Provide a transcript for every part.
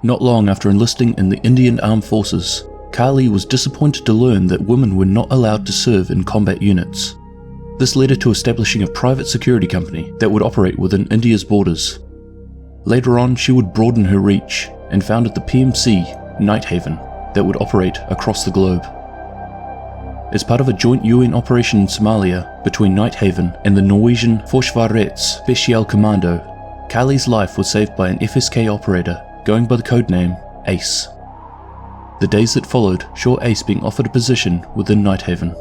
Not long after enlisting in the Indian Armed Forces, Kali was disappointed to learn that women were not allowed to serve in combat units. This led her to establishing a private security company that would operate within India's borders. Later on, she would broaden her reach and founded the PMC, Nighthaven, that would operate across the globe. As part of a joint UN operation in Somalia between Nighthaven and the Norwegian Forsvarets Spesialkommando, Kali's life was saved by an FSK operator going by the codename Ace. The days that followed saw Ace being offered a position within Nighthaven.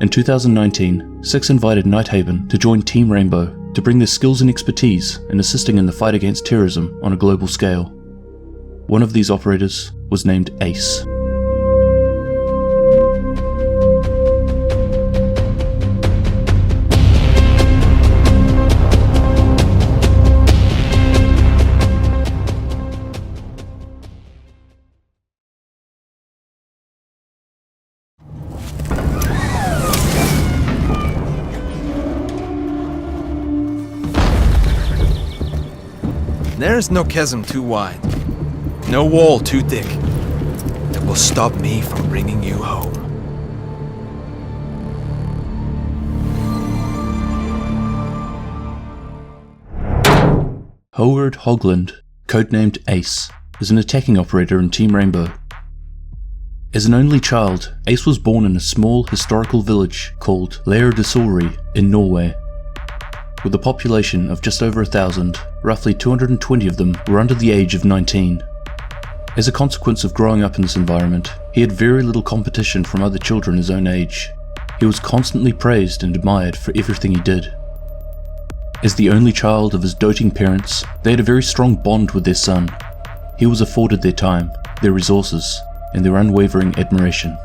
In 2019, Six invited Nighthaven to join Team Rainbow to bring their skills and expertise in assisting in the fight against terrorism on a global scale. One of these operators was named Ace. There is no chasm too wide, no wall too thick, that will stop me from bringing you home. Howard Hogland, codenamed Ace, is an attacking operator in Team Rainbow. As an only child, Ace was born in a small historical village called Leirdalsøy in Norway. With a population of just over 1,000, roughly 220 of them were under the age of 19. As a consequence of growing up in this environment, he had very little competition from other children his own age. He was constantly praised and admired for everything he did. As the only child of his doting parents, they had a very strong bond with their son. He was afforded their time, their resources, and their unwavering admiration.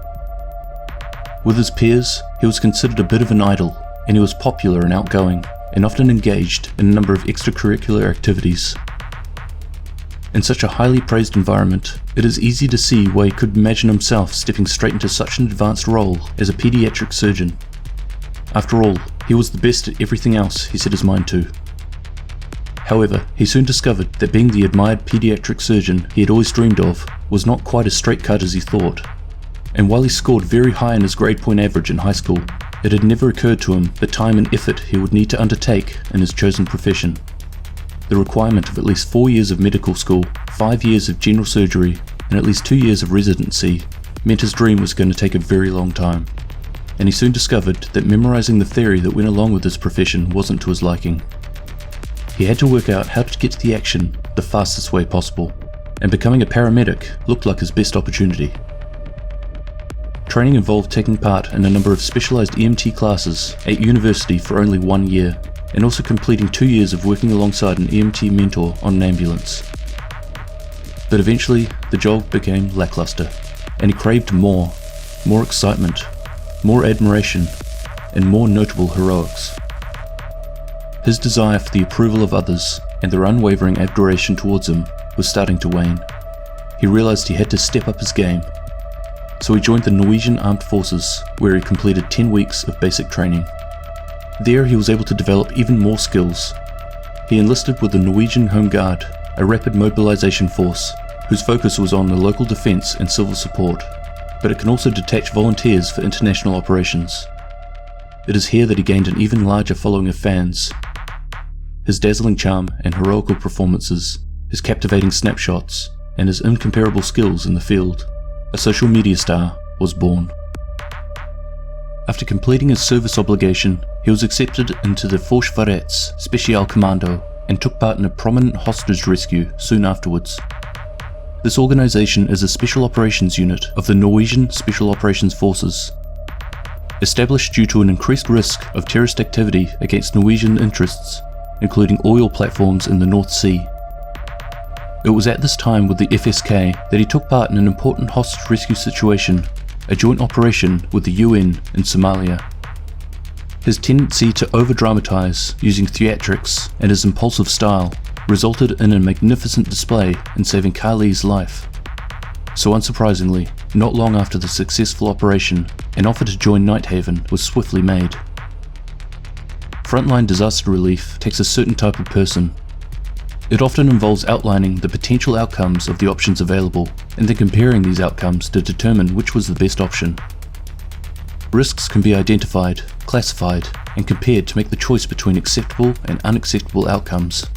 With his peers, he was considered a bit of an idol, and he was popular and outgoing, and often engaged in a number of extracurricular activities. In such a highly praised environment, it is easy to see why he could imagine himself stepping straight into such an advanced role as a pediatric surgeon. After all, he was the best at everything else he set his mind to. However, he soon discovered that being the admired pediatric surgeon he had always dreamed of was not quite as straight-cut as he thought. And while he scored very high in his grade point average in high school, it had never occurred to him the time and effort he would need to undertake in his chosen profession. The requirement of at least 4 years of medical school, 5 years of general surgery, and at least 2 years of residency meant his dream was going to take a very long time. And he soon discovered that memorizing the theory that went along with his profession wasn't to his liking. He had to work out how to get to the action the fastest way possible, and becoming a paramedic looked like his best opportunity. Training involved taking part in a number of specialized EMT classes at university for only 1 year, and also completing 2 years of working alongside an EMT mentor on an ambulance. But eventually, the job became lackluster, and he craved more excitement, more admiration, and more notable heroics. His desire for the approval of others and their unwavering adoration towards him was starting to wane. He realized he had to step up his game. So he joined the Norwegian Armed Forces, where he completed 10 weeks of basic training. There he was able to develop even more skills. He enlisted with the Norwegian Home Guard, a rapid mobilization force whose focus was on the local defense and civil support, but it can also detach volunteers for international operations. It is here that he gained an even larger following of fans. His dazzling charm and heroical performances, his captivating snapshots, and his incomparable skills in the field, a social media star was born. After completing his service obligation, he was accepted into the Forsvarets Spesialkommando and took part in a prominent hostage rescue soon afterwards. This organization is a special operations unit of the Norwegian Special Operations Forces, established due to an increased risk of terrorist activity against Norwegian interests, including oil platforms in the North Sea. It was at this time with the FSK that he took part in an important hostage rescue situation, a joint operation with the UN in Somalia. His tendency to over-dramatize using theatrics and his impulsive style resulted in a magnificent display in saving Kali's life. So unsurprisingly, not long after the successful operation, an offer to join Nighthaven was swiftly made. Frontline disaster relief takes a certain type of person. It often involves outlining the potential outcomes of the options available, and then comparing these outcomes to determine which was the best option. Risks can be identified, classified, and compared to make the choice between acceptable and unacceptable outcomes.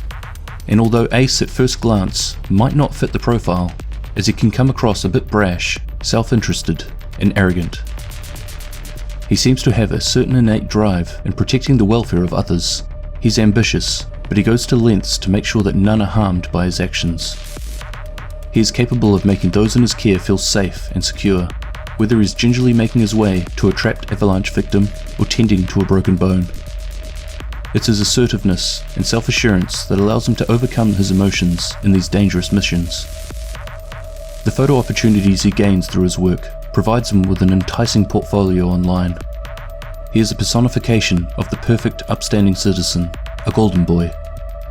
And although Ace at first glance might not fit the profile, as he can come across a bit brash, self-interested, and arrogant. He seems to have a certain innate drive in protecting the welfare of others. He's ambitious, but he goes to lengths to make sure that none are harmed by his actions. He is capable of making those in his care feel safe and secure, whether he's gingerly making his way to a trapped avalanche victim or tending to a broken bone. It's his assertiveness and self-assurance that allows him to overcome his emotions in these dangerous missions. The photo opportunities he gains through his work provides him with an enticing portfolio online. He is a personification of the perfect upstanding citizen, a golden boy,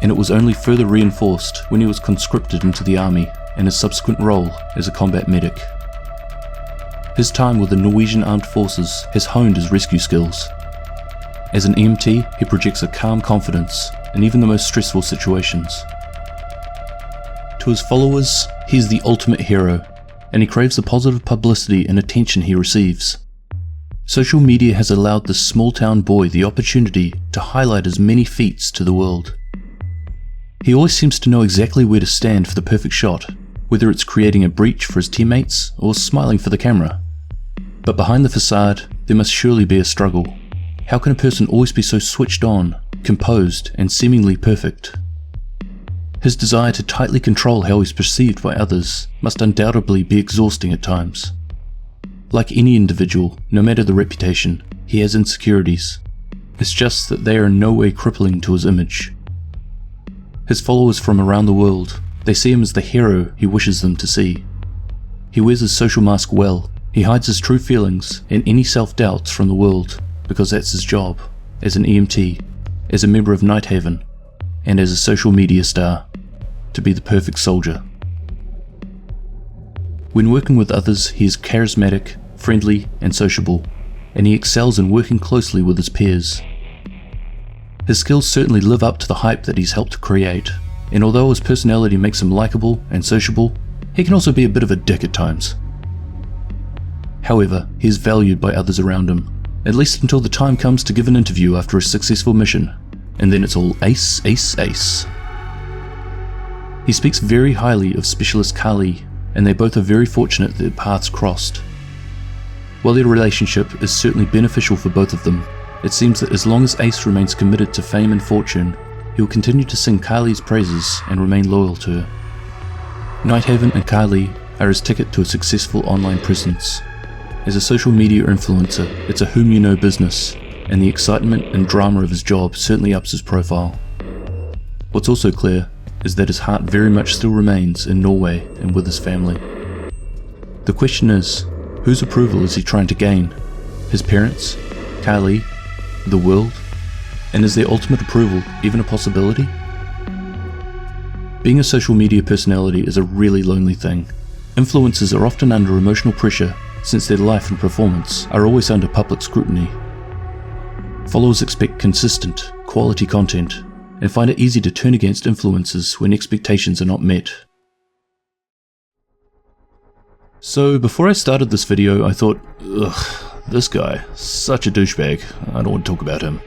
and it was only further reinforced when he was conscripted into the army and his subsequent role as a combat medic. His time with the Norwegian Armed Forces has honed his rescue skills. As an EMT, he projects a calm confidence in even the most stressful situations. To his followers, he is the ultimate hero, and he craves the positive publicity and attention he receives. Social media has allowed this small-town boy the opportunity to highlight his many feats to the world. He always seems to know exactly where to stand for the perfect shot, whether it's creating a breach for his teammates or smiling for the camera. But behind the facade, there must surely be a struggle. How can a person always be so switched on, composed, and seemingly perfect? His desire to tightly control how he's perceived by others must undoubtedly be exhausting at times. Like any individual, no matter the reputation, he has insecurities. It's just that they are in no way crippling to his image. His followers from around the world, they see him as the hero he wishes them to see. He wears his social mask well, he hides his true feelings and any self-doubts from the world, because that's his job, as an EMT, as a member of Nighthaven, and as a social media star, to be the perfect soldier. When working with others, he is charismatic, friendly, and sociable, and he excels in working closely with his peers. His skills certainly live up to the hype that he's helped to create, and although his personality makes him likable and sociable, he can also be a bit of a dick at times. However, he is valued by others around him, at least until the time comes to give an interview after a successful mission, and then it's all ace, ace, ace. He speaks very highly of Specialist Kali, and they both are very fortunate that their paths crossed. While their relationship is certainly beneficial for both of them, it seems that as long as Ace remains committed to fame and fortune, he will continue to sing Kali's praises and remain loyal to her. Nighthaven and Kali are his ticket to a successful online presence. As a social media influencer, it's a whom you know business, and the excitement and drama of his job certainly ups his profile. What's also clear is that his heart very much still remains in Norway and with his family. The question is, whose approval is he trying to gain? His parents? Kali? The world? And is their ultimate approval even a possibility? Being a social media personality is a really lonely thing. Influencers are often under emotional pressure since their life and performance are always under public scrutiny. Followers expect consistent, quality content and find it easy to turn against influencers when expectations are not met. So before I started this video, I thought, ugh, this guy, such a douchebag, I don't want to talk about him.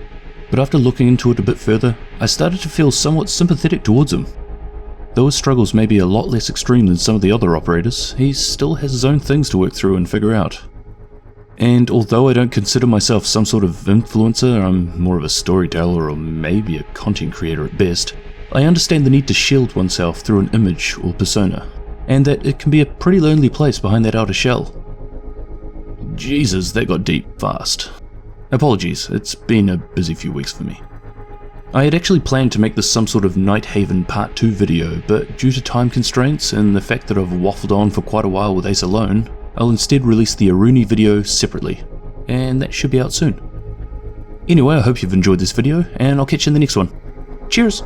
But after looking into it a bit further, I started to feel somewhat sympathetic towards him. Though his struggles may be a lot less extreme than some of the other operators, he still has his own things to work through and figure out. And although I don't consider myself some sort of influencer, I'm more of a storyteller or maybe a content creator at best, I understand the need to shield oneself through an image or persona, and that it can be a pretty lonely place behind that outer shell. Jesus, that got deep fast. Apologies, it's been a busy few weeks for me. I had actually planned to make this some sort of Nighthaven Part 2 video, but due to time constraints and the fact that I've waffled on for quite a while with Ace alone, I'll instead release the Aruni video separately, and that should be out soon. Anyway, I hope you've enjoyed this video, and I'll catch you in the next one. Cheers!